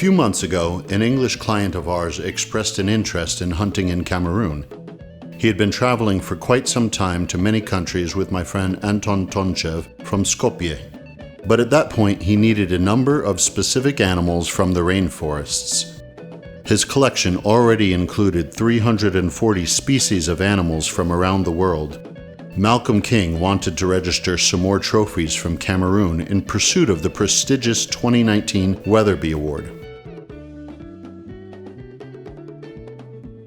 few months ago, an English client of ours expressed an interest in hunting in Cameroon. He had been traveling for quite some time to many countries with my friend Anton Tonchev from Skopje. But at that point, he needed a number of specific animals from the rainforests. His collection already included 340 species of animals from around the world. Malcolm King wanted to register some more trophies from Cameroon in pursuit of the prestigious 2019 Weatherby Award.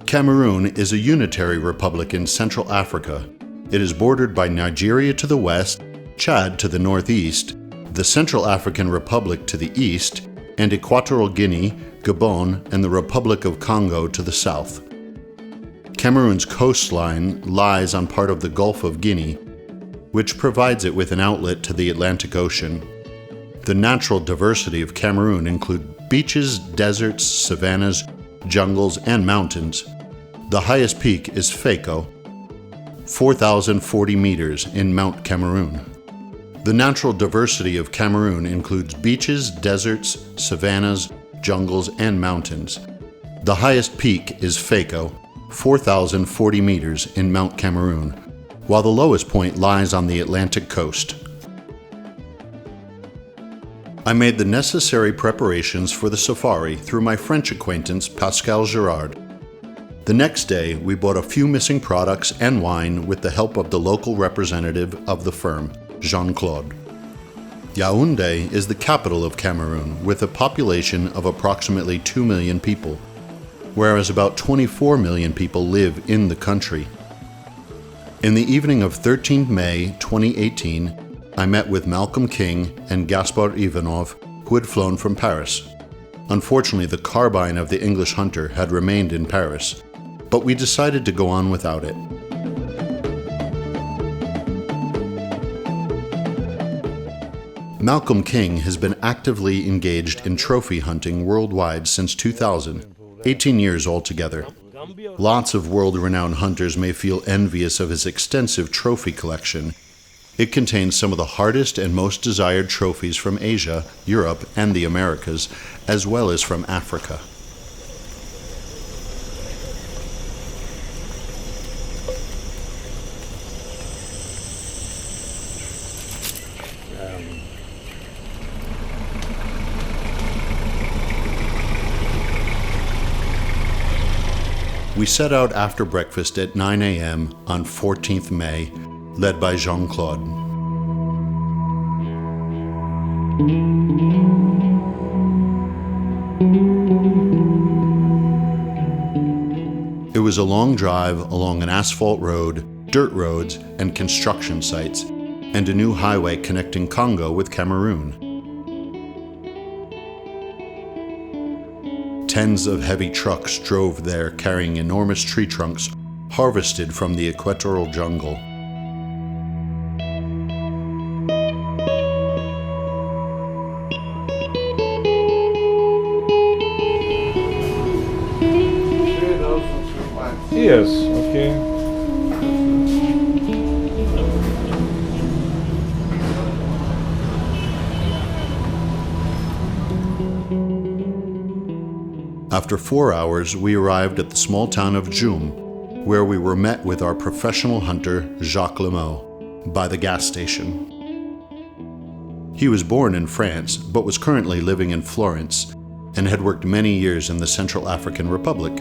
Cameroon is a unitary republic in Central Africa. It is bordered by Nigeria to the west, Chad to the northeast, the Central African Republic to the east, and Equatorial Guinea, Gabon, and the Republic of Congo to the south. Cameroon's coastline lies on part of the Gulf of Guinea, which provides it with an outlet to the Atlantic Ocean. The natural diversity of Cameroon includes beaches, deserts, savannas, jungles, and mountains. The highest peak is Feko, 4,040 meters in Mount Cameroon. The natural diversity of Cameroon includes beaches, deserts, savannas, jungles, and mountains. The highest peak is Feko, 4,040 meters in Mount Cameroon, while the lowest point lies on the Atlantic coast. I made the necessary preparations for the safari through my French acquaintance Pascal Girard. The next day, we bought a few missing products and wine with the help of the local representative of the firm, Jean-Claude. Yaoundé is the capital of Cameroon with a population of approximately 2 million people, whereas about 24 million people live in the country. In the evening of 13 May 2018, I met with Malcolm King and Gaspar Ivanov, who had flown from Paris. Unfortunately, the carbine of the English hunter had remained in Paris, but we decided to go on without it. Malcolm King has been actively engaged in trophy hunting worldwide since 2000, 18 years altogether. Lots of world-renowned hunters may feel envious of his extensive trophy collection. It contains some of the hardest and most desired trophies from Asia, Europe, and the Americas, as well as from Africa. We set out after breakfast at 9 a.m. on 14th May, led by Jean-Claude. It was a long drive along an asphalt road, dirt roads, and construction sites, and a new highway connecting Congo with Cameroon. Tens of heavy trucks drove there carrying enormous tree trunks harvested from the equatorial jungle. Yes, okay. After 4 hours, we arrived at the small town of Djoum, where we were met with our professional hunter, Jacques Lemeau, by the gas station. He was born in France, but was currently living in Florence, and had worked many years in the Central African Republic.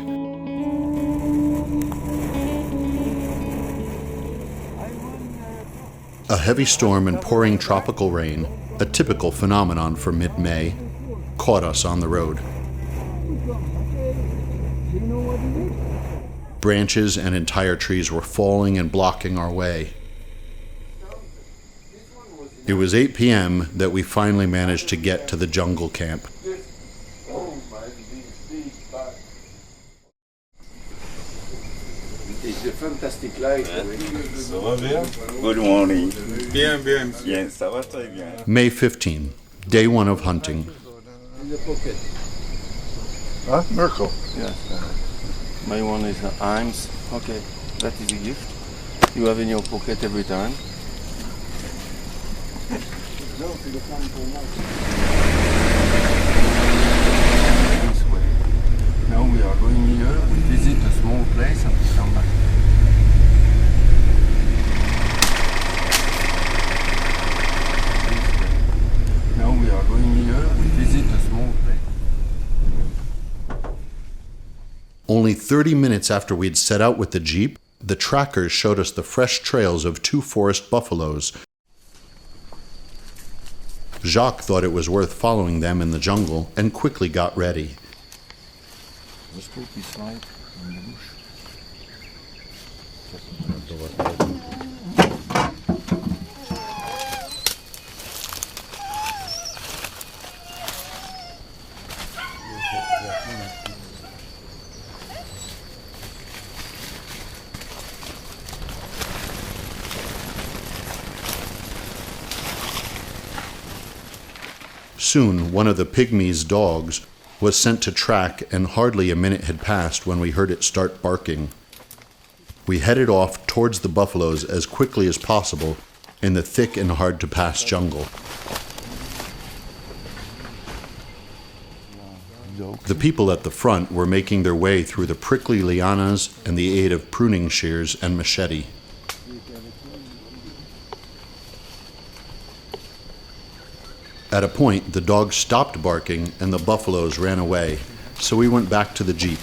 A heavy storm and pouring tropical rain, a typical phenomenon for mid-May, caught us on the road. Branches and entire trees were falling and blocking our way. It was 8 p.m. that we finally managed to get to the jungle camp. It's a fantastic light. Ça va bien? Good morning. Bien, bien. Bien, ça va très bien. May 15, day 1 of hunting. In the pocket. Huh? Mirko. Yes. My one is Imes. Okay, that is a gift. You have in your pocket every time. Only 30 minutes after we'd set out with the Jeep, the trackers showed us the fresh trails of 2 forest buffaloes. Jacques thought it was worth following them in the jungle and quickly got ready. Soon, one of the pygmies' dogs was sent to track, and hardly a minute had passed when we heard it start barking. We headed off towards the buffaloes as quickly as possible in the thick and hard-to-pass jungle. The people at the front were making their way through the prickly lianas and the aid of pruning shears and machete. At a point, the dogs stopped barking and the buffaloes ran away, so we went back to the Jeep.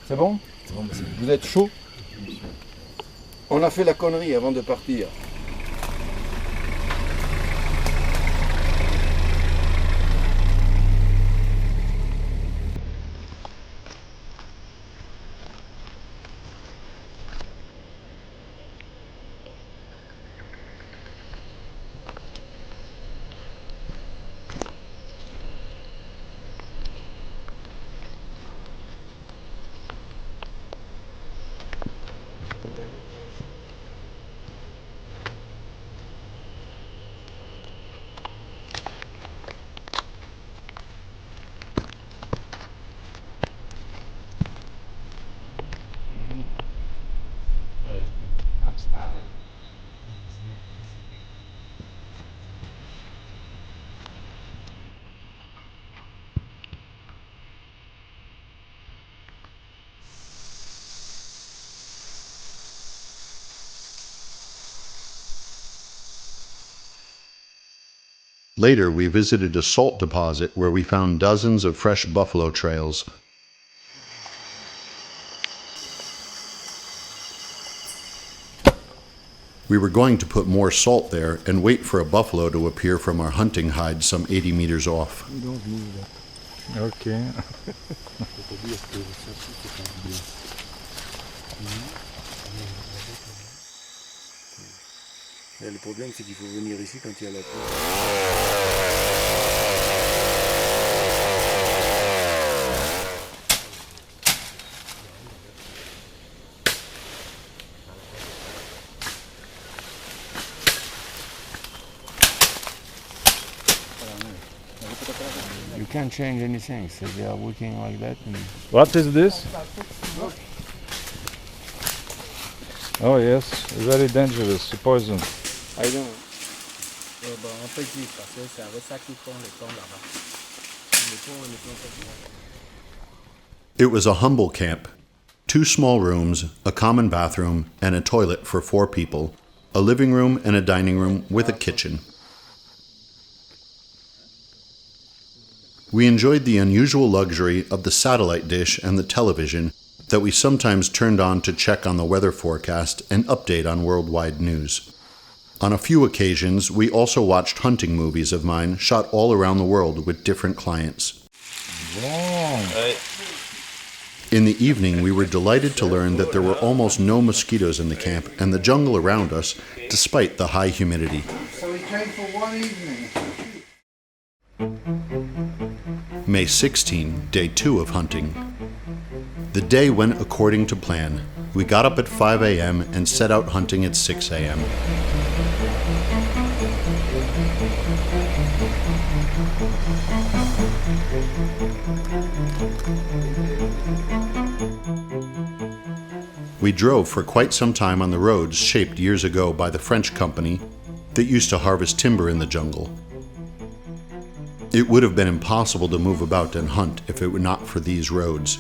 C'est bon? Vous êtes chaud? On a fait la connerie avant de partir. Later, we visited a salt deposit where we found dozens of fresh buffalo trails. We were going to put more salt there and wait for a buffalo to appear from our hunting hide some 80 meters off. Okay. Et le problème, c'est qu'il faut venir ici quand il y a la pluie. You can't change anything, so they are working like that. And What is this? Oh yes, very dangerous, poison. I don't know. It was a humble camp. 2 small rooms, a common bathroom, and a toilet for 4 people, a living room and a dining room with a kitchen. We enjoyed the unusual luxury of the satellite dish and the television that we sometimes turned on to check on the weather forecast and update on worldwide news. On a few occasions, we also watched hunting movies of mine shot all around the world with different clients. In the evening, we were delighted to learn that there were almost no mosquitoes in the camp and the jungle around us, despite the high humidity. So we came for one evening. May 16, day 2 of hunting. The day went according to plan. We got up at 5 a.m. and set out hunting at 6 a.m. We drove for quite some time on the roads shaped years ago by the French company that used to harvest timber in the jungle. It would have been impossible to move about and hunt if it were not for these roads.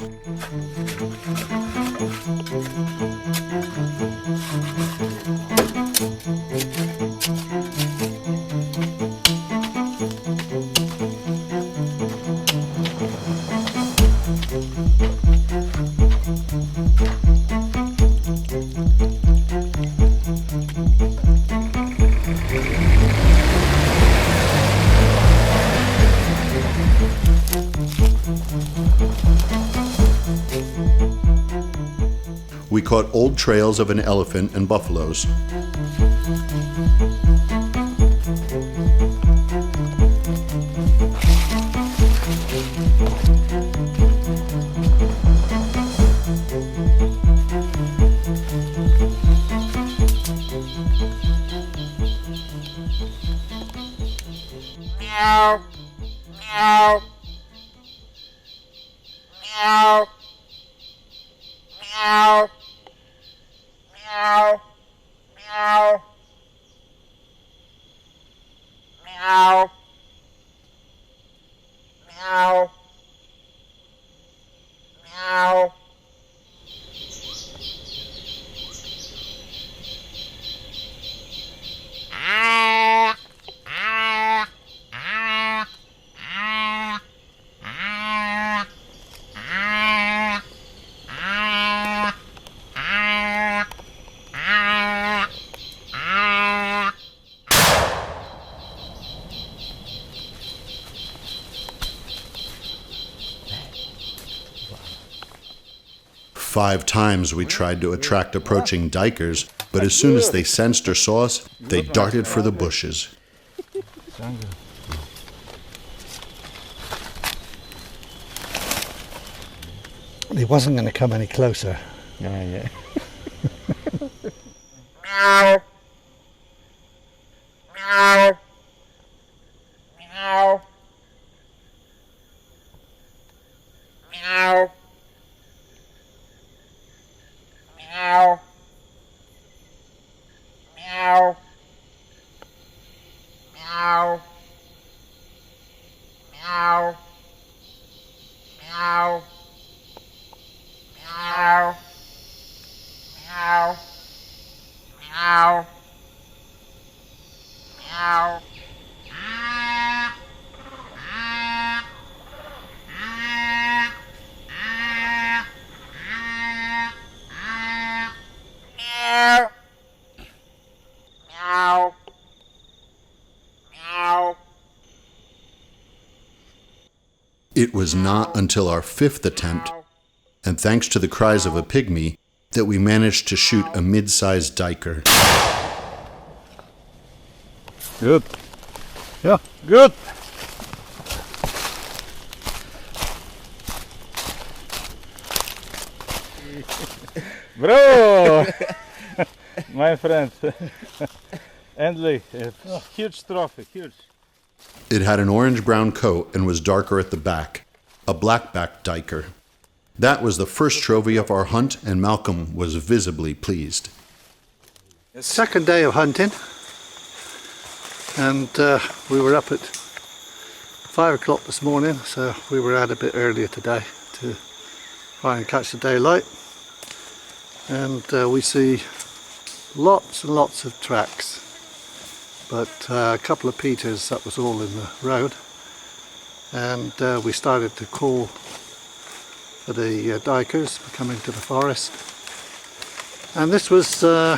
We caught old trails of an elephant and buffaloes. Meow. Meow. Meow. Meow. Meow. Meow. Meow. Meow. Meow. Five times we tried to attract approaching dikers, but as soon as they sensed or saw us, they darted for the bushes. He wasn't going to come any closer. Yeah. Meow. Meow. Meow. Meow. Meow. Meow. Meow. Meow. Meow. Meow. Meow. Meow. Meow. Meow. Meow. Meow. It was not until our fifth attempt, and thanks to the cries of a pygmy, that we managed to shoot a mid-sized diker. Good. Yeah, good. Bro! My friend. Endlich. Huge trophy, huge. It had an orange-brown coat and was darker at the back, a black-backed diker. That was the first trophy of our hunt, and Malcolm was visibly pleased. Second day of hunting, and we were up at 5 o'clock this morning, so we were out a bit earlier today to try and catch the daylight. And we see lots and lots of tracks, but a couple of Peters, that was all in the road. And we started to call for the dikers coming to the forest. And this was our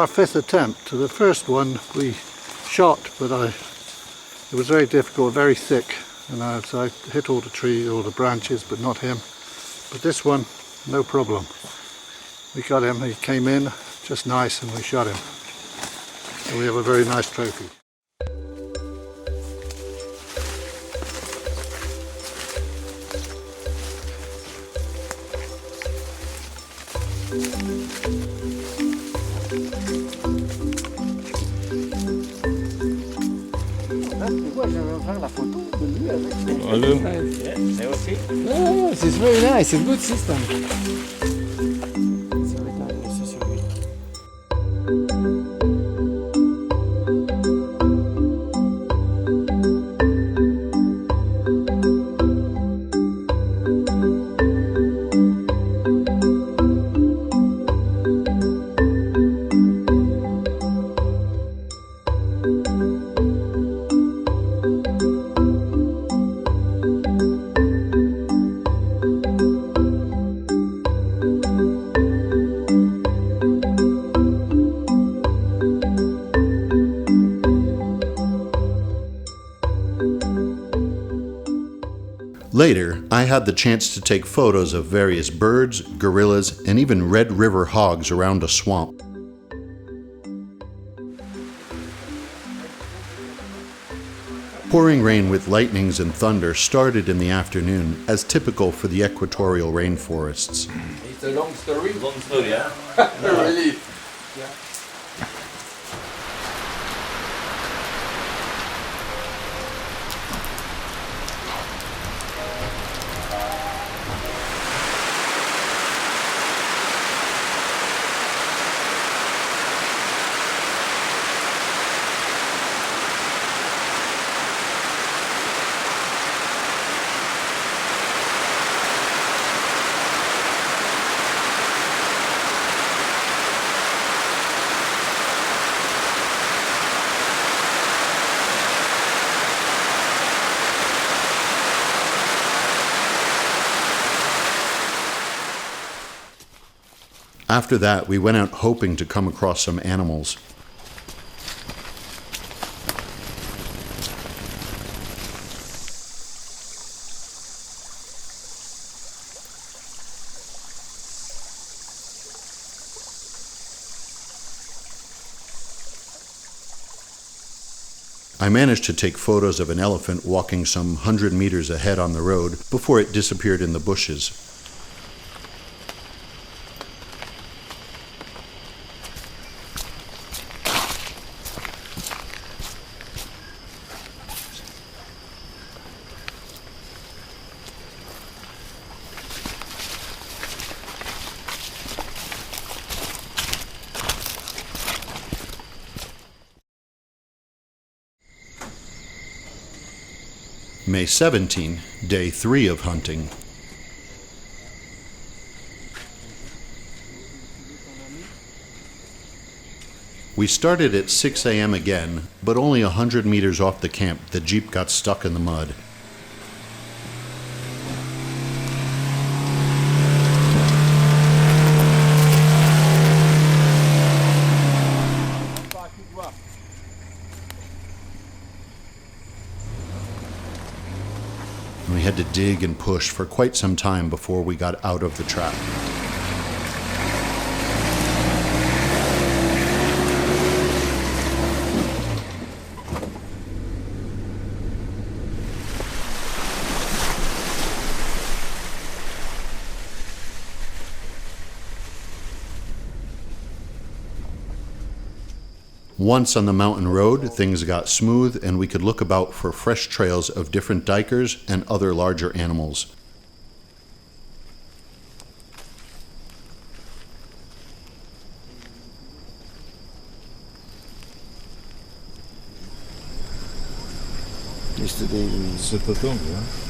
fifth attempt. The first one we shot, but it was very difficult, very thick, and so I hit all the trees, all the branches, but not him. But this one, no problem. We got him, he came in just nice, and we shot him. So we have a very nice trophy. Yes, it's very nice, it's a good system. Later, I had the chance to take photos of various birds, gorillas, and even Red River hogs around a swamp. Pouring rain with lightnings and thunder started in the afternoon, as typical for the equatorial rainforests. It's a long story. Long story, yeah? Really? After that, we went out hoping to come across some animals. I managed to take photos of an elephant walking some 100 meters ahead on the road before it disappeared in the bushes. May 17, day 3 of hunting. We started at 6 a.m. again, but only 100 meters off the camp, the jeep got stuck in the mud. We had to dig and push for quite some time before we got out of the trap. Once on the mountain road, things got smooth and we could look about for fresh trails of different duikers and other larger animals. Yesterday we...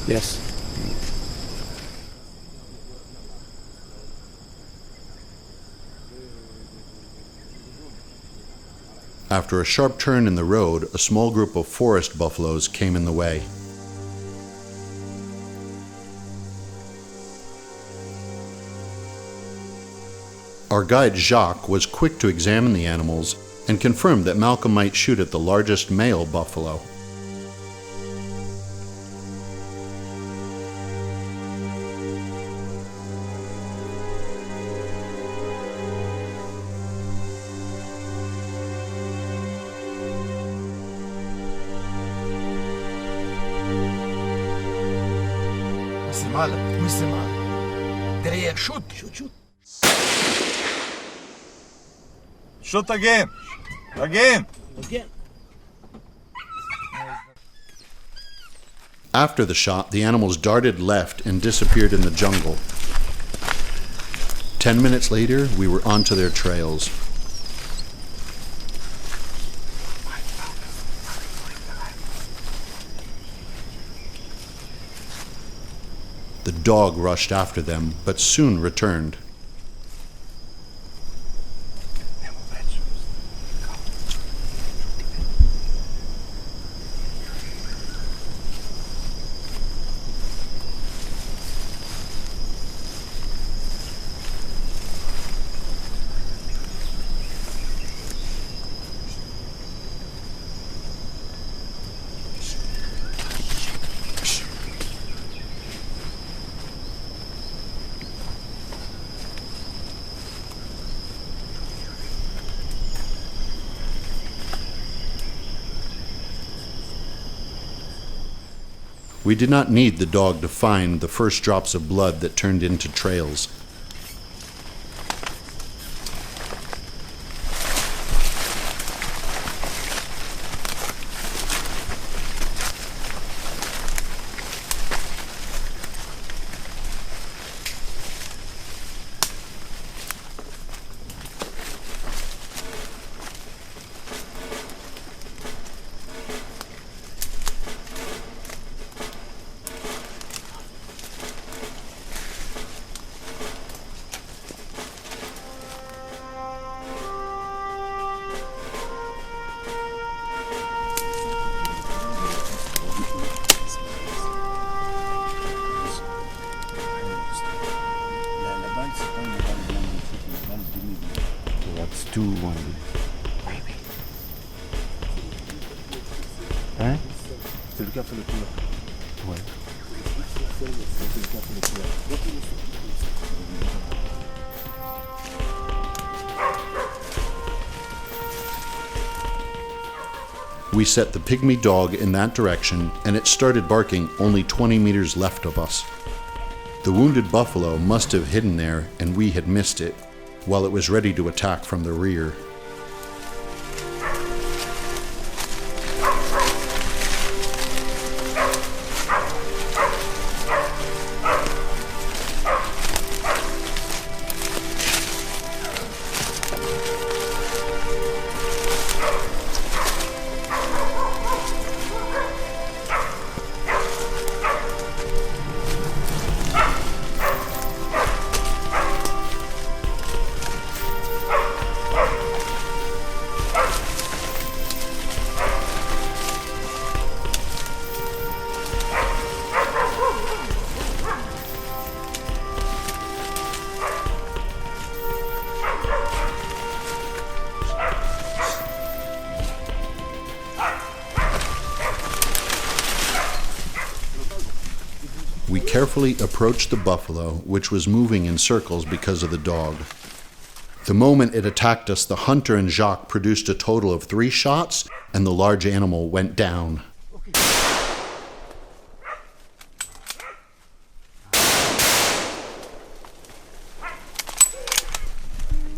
Yes. After a sharp turn in the road, a small group of forest buffaloes came in the way. Our guide Jacques was quick to examine the animals and confirmed that Malcolm might shoot at the largest male buffalo. Derrière, shoot, shoot, shoot. Shoot again! Again! Again. After the shot, the animals darted left and disappeared in the jungle. 10 minutes later, we were onto their trails. The dog rushed after them, but soon returned. We did not need the dog to find the first drops of blood that turned into trails. That's 2-1. Hein? C'est le cas fait le couleur. Ouais. C'est le cas fait le couleur. We set the pygmy dog in that direction, and it started barking only 20 meters left of us. The wounded buffalo must have hidden there, and we had missed it, while it was ready to attack from the rear. We carefully approached the buffalo, which was moving in circles because of the dog. The moment it attacked us, the hunter and Jacques produced a total of 3 shots, and the large animal went down.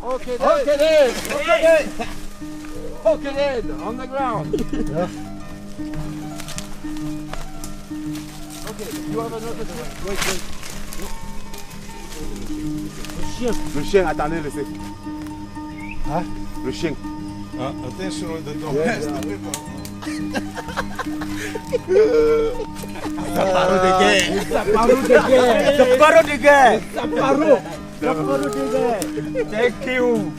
Okay, Dad! Okay, Dad! Okay, Dad! On the ground! Yeah. Okay, you have another one. Wait. Le chien, attendez, laissez. Hein? Le chien. Ah, attention with the dog. Thank you.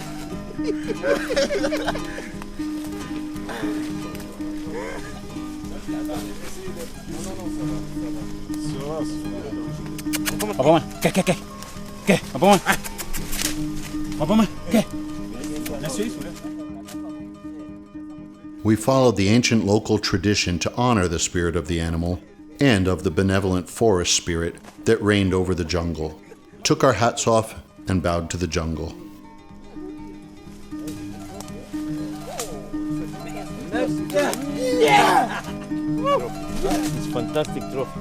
We followed the ancient local tradition to honor the spirit of the animal and of the benevolent forest spirit that reigned over the jungle, took our hats off and bowed to the jungle. It's fantastic trophy.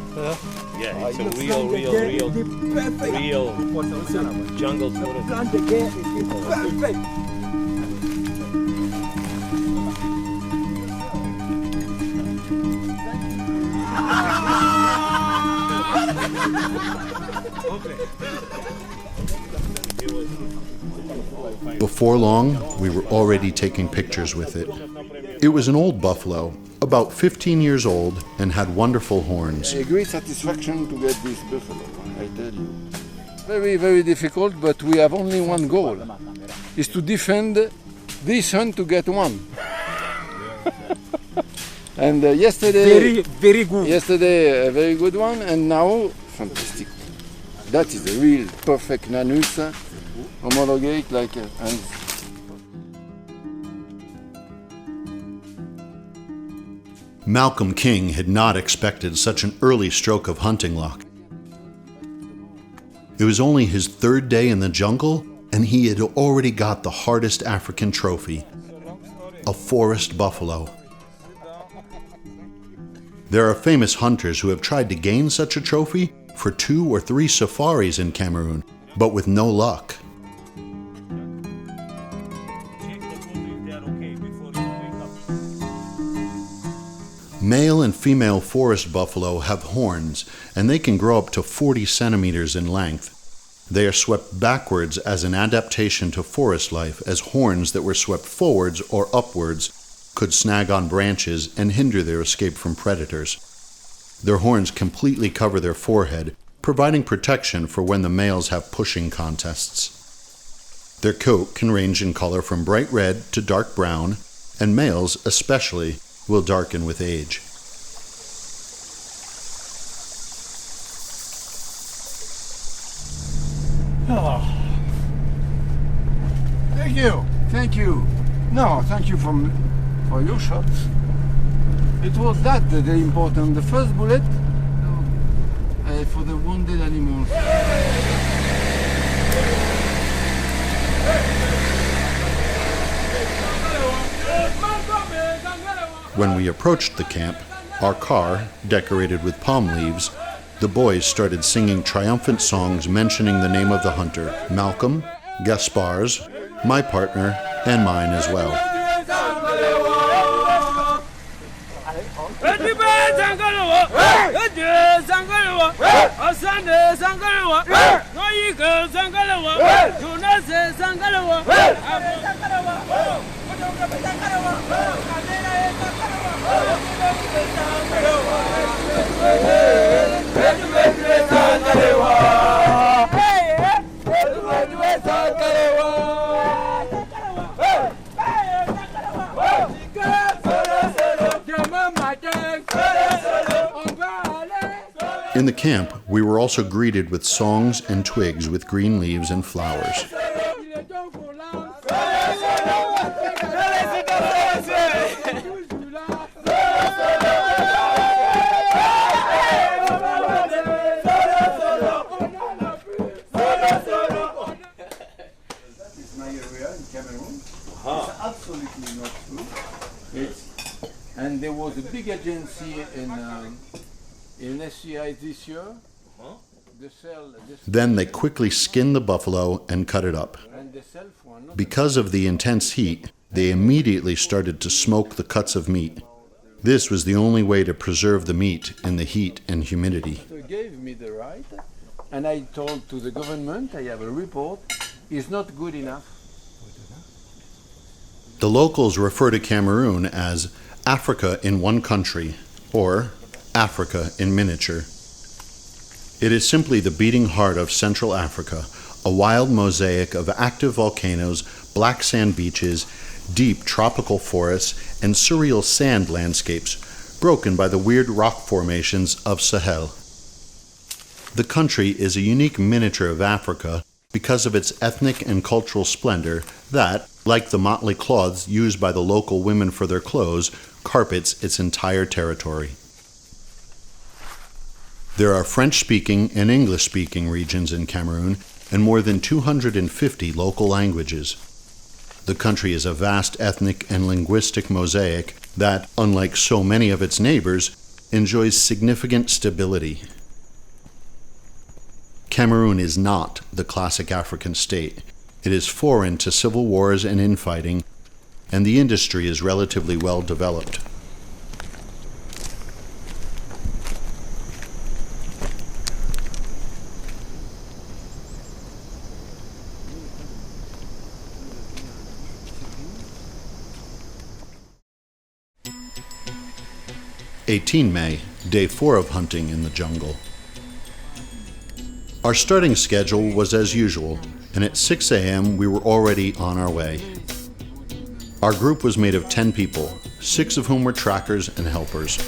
Yeah, it's a real jungle forest. Before long, we were already taking pictures with it. It was an old buffalo, about 15 years old, and had wonderful horns. A great satisfaction to get this buffalo, I tell you. Very, very difficult, but we have only one goal, is to defend this hunt to get one. And yesterday, Very good. yesterday a very good one, and now fantastic. That is a real perfect nanus, homologate like and Malcolm King had not expected such an early stroke of hunting luck. It was only his 3rd day in the jungle, and he had already got the hardest African trophy, a forest buffalo. There are famous hunters who have tried to gain such a trophy for 2 or 3 safaris in Cameroon, but with no luck. Male and female forest buffalo have horns, and they can grow up to 40 centimeters in length. They are swept backwards as an adaptation to forest life, as horns that were swept forwards or upwards could snag on branches and hinder their escape from predators. Their horns completely cover their forehead, providing protection for when the males have pushing contests. Their coat can range in color from bright red to dark brown, and males, especially, will darken with age. Oh. Thank you. Thank you. No, thank you for your shots. It was that the important. The first bullet for the wounded animals. When we approached the camp, our car, decorated with palm leaves, the boys started singing triumphant songs mentioning the name of the hunter, Malcolm, Gaspar's, my partner, and mine as well. In the camp, we were also greeted with songs and twigs with green leaves and flowers. My area in Cameroon. It's absolutely not true. And there was a big agency in SCI this year. Then they quickly skinned the buffalo and cut it up. Because of the intense heat, they immediately started to smoke the cuts of meat. This was the only way to preserve the meat in the heat and humidity. They gave me the right, and I told to the government, I have a report, it's not good enough. The locals refer to Cameroon as Africa in one country, or Africa in miniature. It is simply the beating heart of Central Africa, a wild mosaic of active volcanoes, black sand beaches, deep tropical forests, and surreal sand landscapes, broken by the weird rock formations of Sahel. The country is a unique miniature of Africa because of its ethnic and cultural splendor that, like the motley cloths used by the local women for their clothes, carpets its entire territory. There are French-speaking and English-speaking regions in Cameroon and more than 250 local languages. The country is a vast ethnic and linguistic mosaic that, unlike so many of its neighbors, enjoys significant stability. Cameroon is not the classic African state. It is foreign to civil wars and infighting, and the industry is relatively well developed. May, day 4 of hunting in the jungle. Our starting schedule was as usual, and at 6 a.m. we were already on our way. Our group was made of 10 people, 6 of whom were trackers and helpers.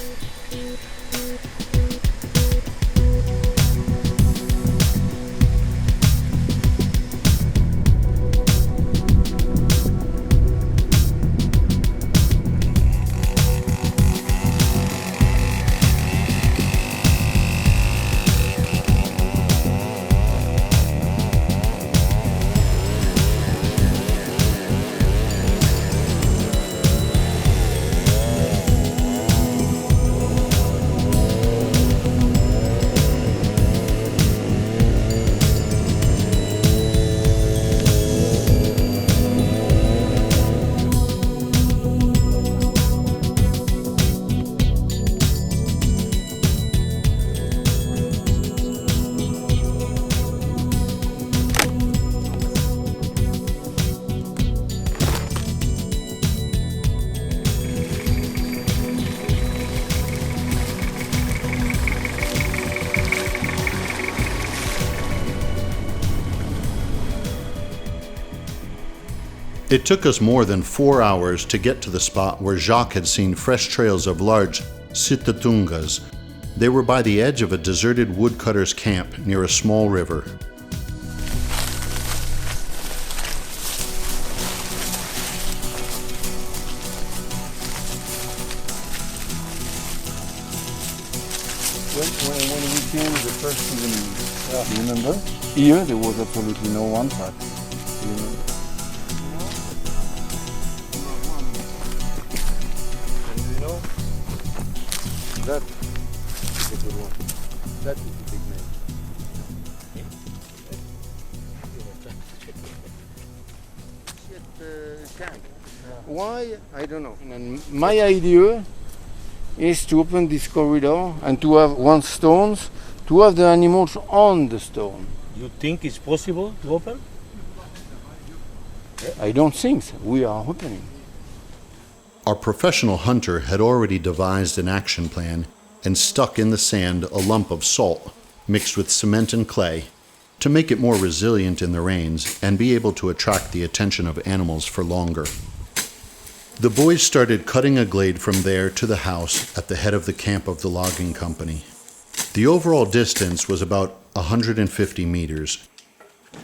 It took us more than 4 hours to get to the spot where Jacques had seen fresh trails of large sitatungas. They were by the edge of a deserted woodcutter's camp near a small river. When we came the first evening, you remember? Here there was absolutely no one track. You remember? And you know, that is a good one. That is a big name. Why? I don't know. And my idea is to open this corridor and to have one stones, to have the animals on the stone. You think it's possible to open? I don't think so. We are opening. Our professional hunter had already devised an action plan and stuck in the sand a lump of salt mixed with cement and clay to make it more resilient in the rains and be able to attract the attention of animals for longer. The boys started cutting a glade from there to the house at the head of the camp of the logging company. The overall distance was about 150 meters.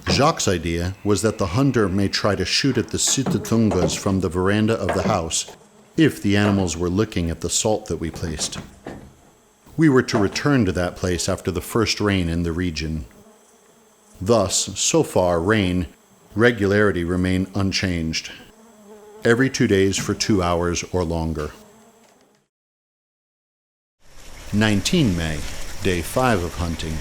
Jacques' idea was that the hunter may try to shoot at the sitatungas from the veranda of the house if the animals were looking at the salt that we placed. We were to return to that place after the first rain in the region. Thus, so far, rain, regularity remain unchanged. Every 2 days for 2 hours or longer. 19 May, day 5 of hunting.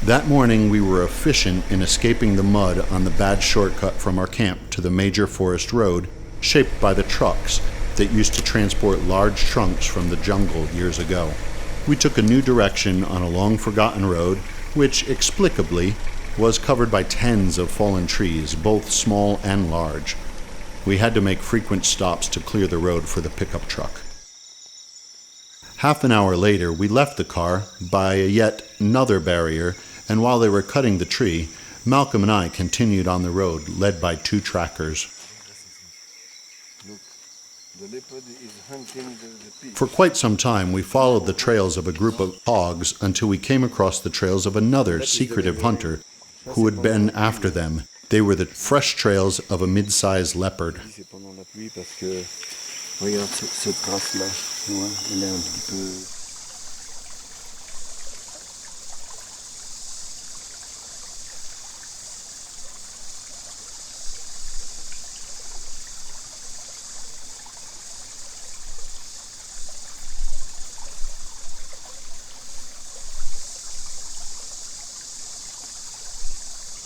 That morning we were efficient in escaping the mud on the bad shortcut from our camp to the major forest road shaped by the trucks that used to transport large trunks from the jungle years ago. We took a new direction on a long-forgotten road, which, explicably, was covered by tens of fallen trees, both small and large. We had to make frequent stops to clear the road for the pickup truck. Half an hour later, we left the car by yet another barrier, and while they were cutting the tree, Malcolm and I continued on the road, led by 2 trackers. The leopard is hunting the pig. For quite some time, we followed the trails of a group of hogs until we came across the trails of another secretive hunter who had been after them. They were the fresh trails of a mid-sized leopard. C'est pendant la pluie parce que regarde cette trace-là, tu vois, elle est un petit peu.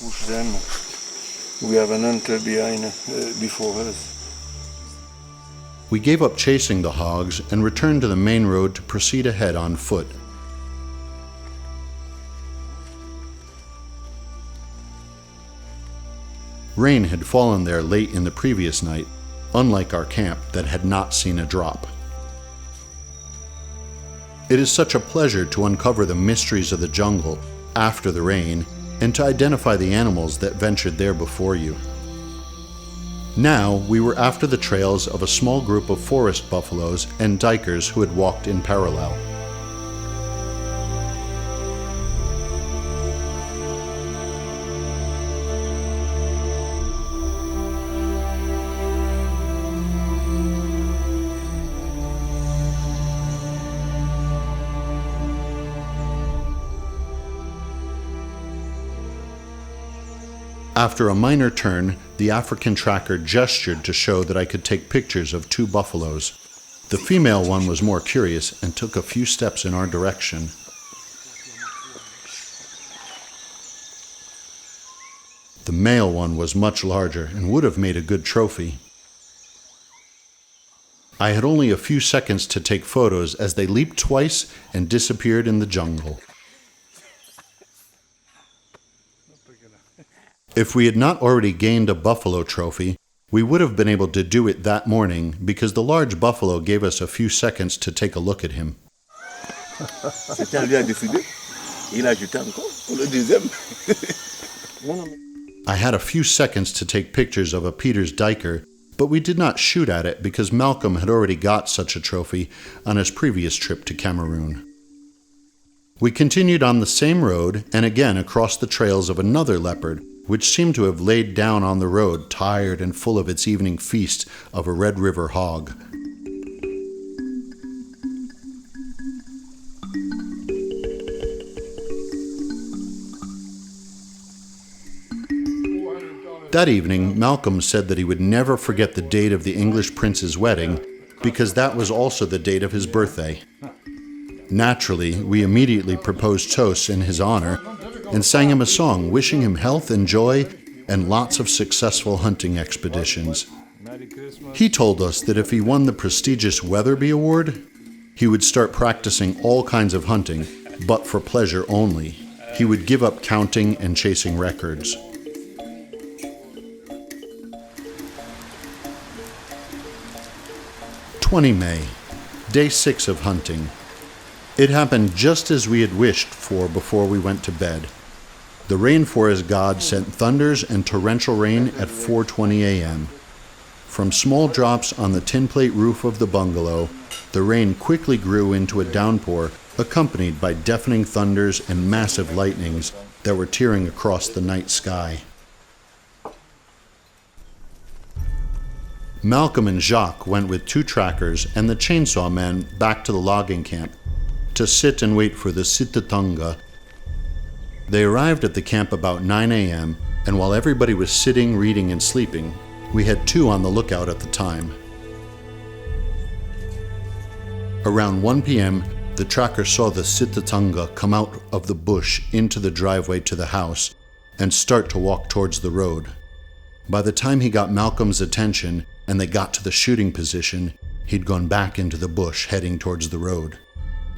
Push them. We have an hunter before us. We gave up chasing the hogs and returned to the main road to proceed ahead on foot. Rain had fallen there late in the previous night, unlike our camp that had not seen a drop. It is such a pleasure to uncover the mysteries of the jungle after the rain and to identify the animals that ventured there before you. Now we were after the trails of a small group of forest buffaloes and dikers who had walked in parallel. After a minor turn, the African tracker gestured to show that I could take pictures of 2 buffaloes. The female one was more curious and took a few steps in our direction. The male one was much larger and would have made a good trophy. I had only a few seconds to take photos as they leaped twice and disappeared in the jungle. If we had not already gained a buffalo trophy, we would have been able to do it that morning because the large buffalo gave us a few seconds to take a look at him. C'était lui a décidé. Il a jeté encore pour le deuxième. I had a few seconds to take pictures of a Peter's Diker, but we did not shoot at it because Malcolm had already got such a trophy on his previous trip to Cameroon. We continued on the same road and again across the trails of another leopard, which seemed to have laid down on the road, tired and full of its evening feast of a Red River hog. That evening, Malcolm said that he would never forget the date of the English prince's wedding because that was also the date of his birthday. Naturally, we immediately proposed toasts in his honor and sang him a song wishing him health and joy and lots of successful hunting expeditions. He told us that if he won the prestigious Weatherby Award, he would start practicing all kinds of hunting, but for pleasure only. He would give up counting and chasing records. May, day 6 of hunting. It happened just as we had wished for before we went to bed. The rainforest god sent thunders and torrential rain at 4:20 a.m. From small drops on the tin plate roof of the bungalow, the rain quickly grew into a downpour accompanied by deafening thunders and massive lightnings that were tearing across the night sky. Malcolm and Jacques went with 2 trackers and the chainsaw men back to the logging camp to sit and wait for the Sitatunga. They arrived at the camp about 9 a.m., and while everybody was sitting, reading, and sleeping, we had 2 on the lookout at the time. Around 1 p.m., the tracker saw the Sitatunga come out of the bush into the driveway to the house and start to walk towards the road. By the time he got Malcolm's attention and they got to the shooting position, he'd gone back into the bush heading towards the road.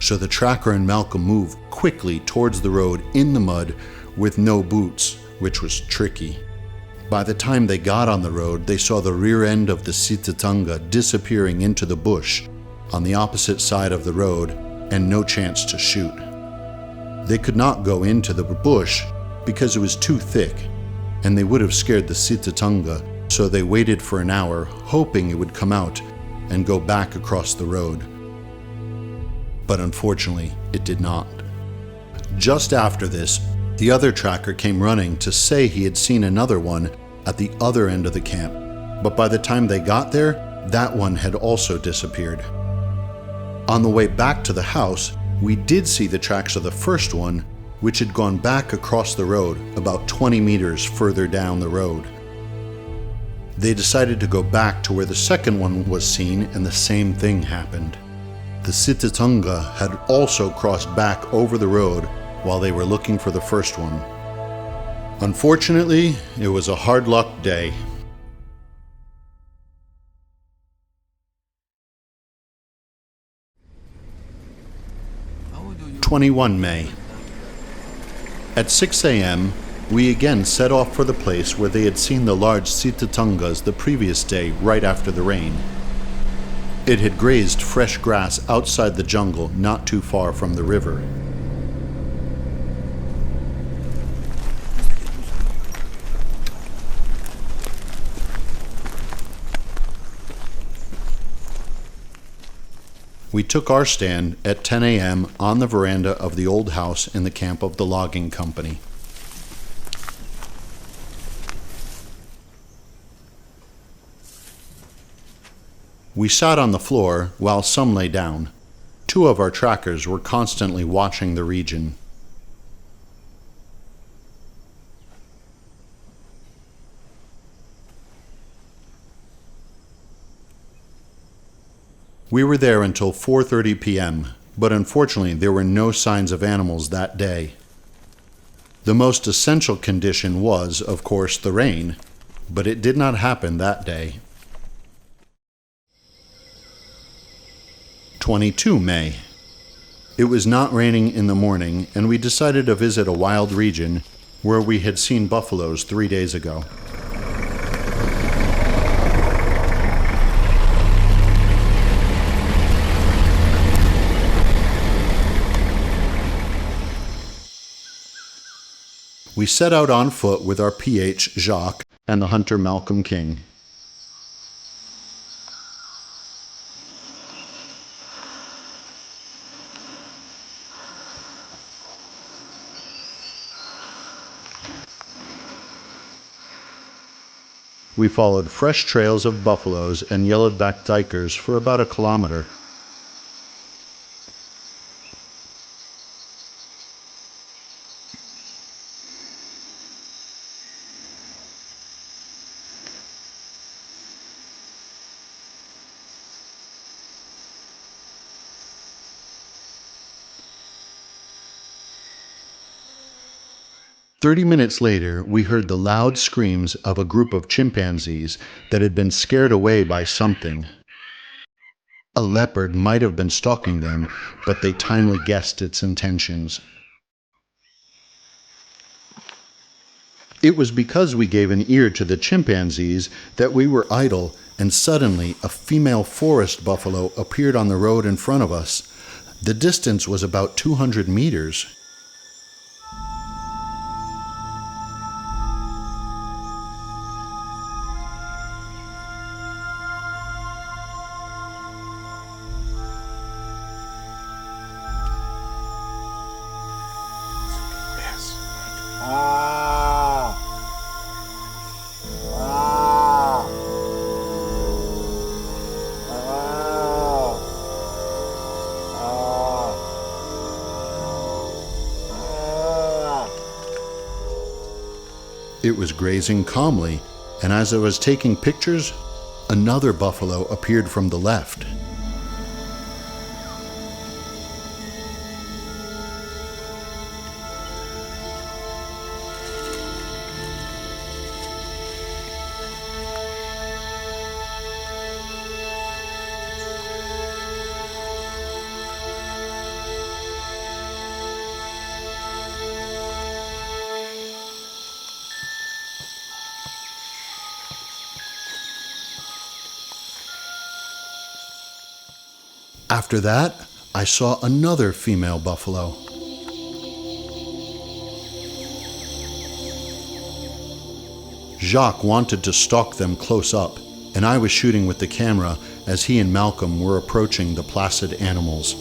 So the tracker and Malcolm moved quickly towards the road in the mud with no boots, which was tricky. By the time they got on the road, they saw the rear end of the Sitatunga disappearing into the bush on the opposite side of the road and no chance to shoot. They could not go into the bush because it was too thick, and they would have scared the Sitatunga, so they waited for an hour, hoping it would come out and go back across the road. But unfortunately, it did not. Just after this, the other tracker came running to say he had seen another one at the other end of the camp, but by the time they got there, that one had also disappeared. On the way back to the house, we did see the tracks of the first one, which had gone back across the road about 20 meters further down the road. They decided to go back to where the second one was seen, and the same thing happened. The Sitatunga had also crossed back over the road while they were looking for the first one. Unfortunately, it was a hard luck day. May 21. At 6 a.m., we again set off for the place where they had seen the large Sitatungas the previous day right after the rain. It had grazed fresh grass outside the jungle not too far from the river. We took our stand at 10 a.m. on the veranda of the old house in the camp of the logging company. We sat on the floor while some lay down. 2 of our trackers were constantly watching the region. We were there until 4:30 p.m., but unfortunately there were no signs of animals that day. The most essential condition was, of course, the rain, but it did not happen that day. 22 May. It was not raining in the morning, and we decided to visit a wild region where we had seen buffaloes 3 days ago. We we set out on foot with our PH, Jacques, and the hunter Malcolm King. We followed fresh trails of buffaloes and yellowback dikers for about a kilometer. "30 minutes later, we heard the loud screams of a group of chimpanzees that had been scared away by something. A leopard might have been stalking them, but they timely guessed its intentions. It was because we gave an ear to the chimpanzees that we were idle, and suddenly a female forest buffalo appeared on the road in front of us. The distance was about 200 meters. It was grazing calmly, and as I was taking pictures, another buffalo appeared from the left. After that, I saw another female buffalo. Jacques wanted to stalk them close up, and I was shooting with the camera as he and Malcolm were approaching the placid animals.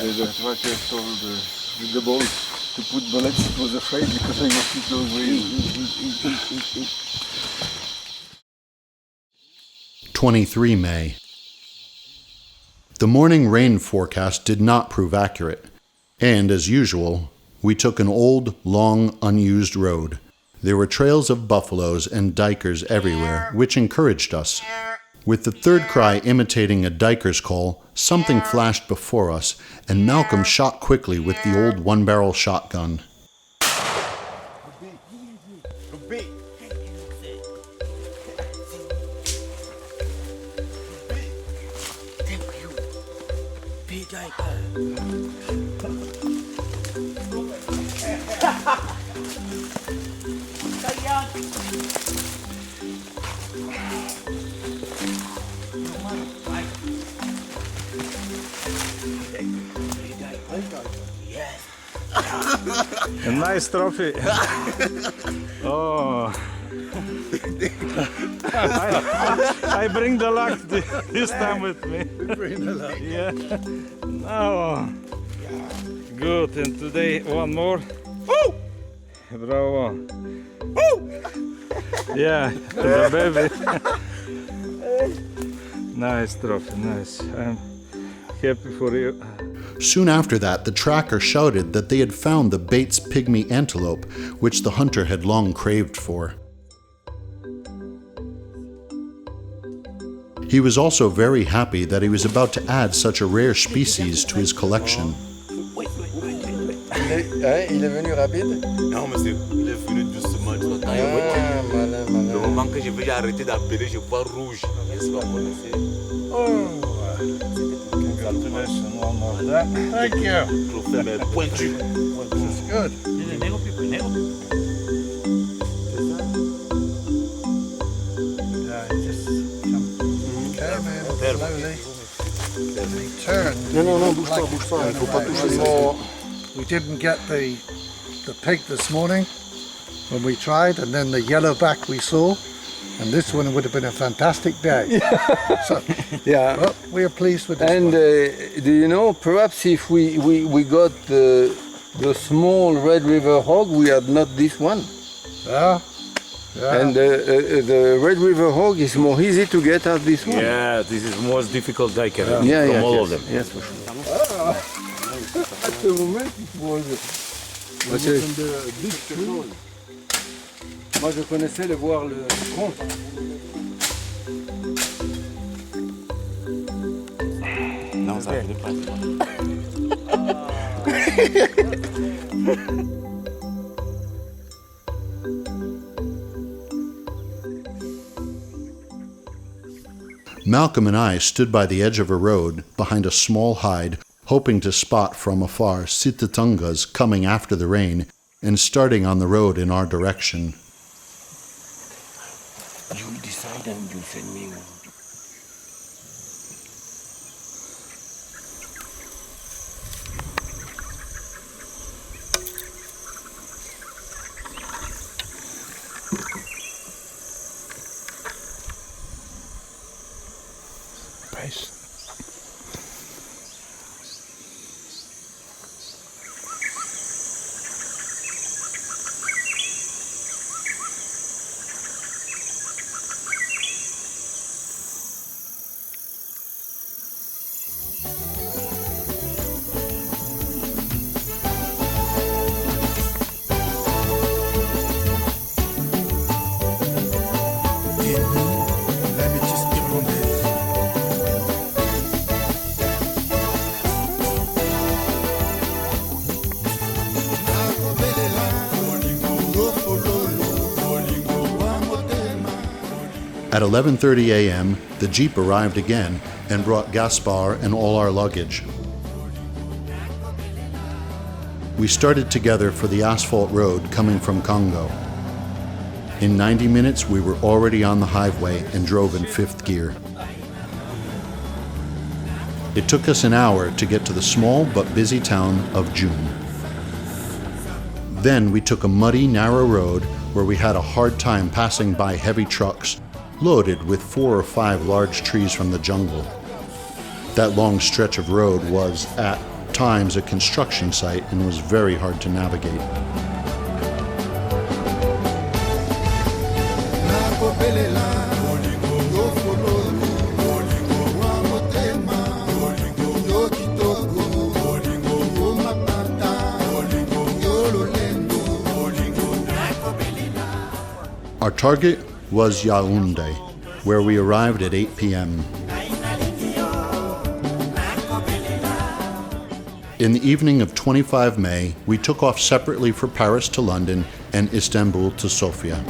The tracker told the boat to put bullets. It was afraid because I was too close range. 23 May. The morning rain forecast did not prove accurate, and as usual, we took an old, long, unused road. There were trails of buffaloes and dikers everywhere, which encouraged us. With the third cry imitating a diker's call, something flashed before us, and Malcolm shot quickly with the old one-barrel shotgun. A nice trophy. Oh. I bring the luck this time with me. Bring the luck. Yeah. Oh. Good. And today one more. Woo! Bravo. Woo! Yeah, the baby. Nice trophy. Nice. I'm happy for you. Soon after that, the tracker shouted that they had found the Bates pygmy antelope, which the hunter had long craved for. He was also very happy that he was about to add such a rare species to his collection. Il est venu rapide? Non, mais il est venu doucement. Le moment que j'ai arrêté d'appeler, je vois rouge. Est-ce que vous connaissez? Congratulations, one more time. Thank you. Trophée, mais pointu. That's good. Yeah, just come in slowly. Turn. Non, bouge pas, il faut pas toucher ça. We didn't get the pig this morning when we tried, and then the yellowback we saw, and this one would have been a fantastic day. So, Yeah. well, we are pleased with this And one. do you know, perhaps if we got the small Red River hog, we had not this one. Yeah. And the Red River hog is more easy to get as this one. Yeah, this is most difficult I can Yeah, all yes, of them. Yes, for sure. At the moment, it was big tree. Moi, je connaissais le voir le tronc. Non, ça fait pas. Malcolm and I stood by the edge of a road behind a small hide, hoping to spot from afar Sitatungas coming after the rain and starting on the road in our direction. You decide and you send me. At 11:30 a.m., the Jeep arrived again and brought Gaspar and all our luggage. We started together for the asphalt road coming from Congo. In 90 minutes, we were already on the highway and drove in fifth gear. It took us an hour to get to the small but busy town of June. Then we took a muddy, narrow road where we had a hard time passing by heavy trucks loaded with 4 or 5 large trees from the jungle. That long stretch of road was, at times, a construction site and was very hard to navigate. Our target was Yaoundé, where we arrived at 8 p.m. In the evening of 25 May, we took off separately for Paris to London and Istanbul to Sofia.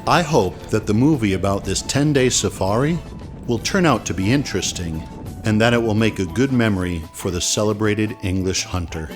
I hope that the movie about this 10-day safari will turn out to be interesting and that it will make a good memory for the celebrated English hunter.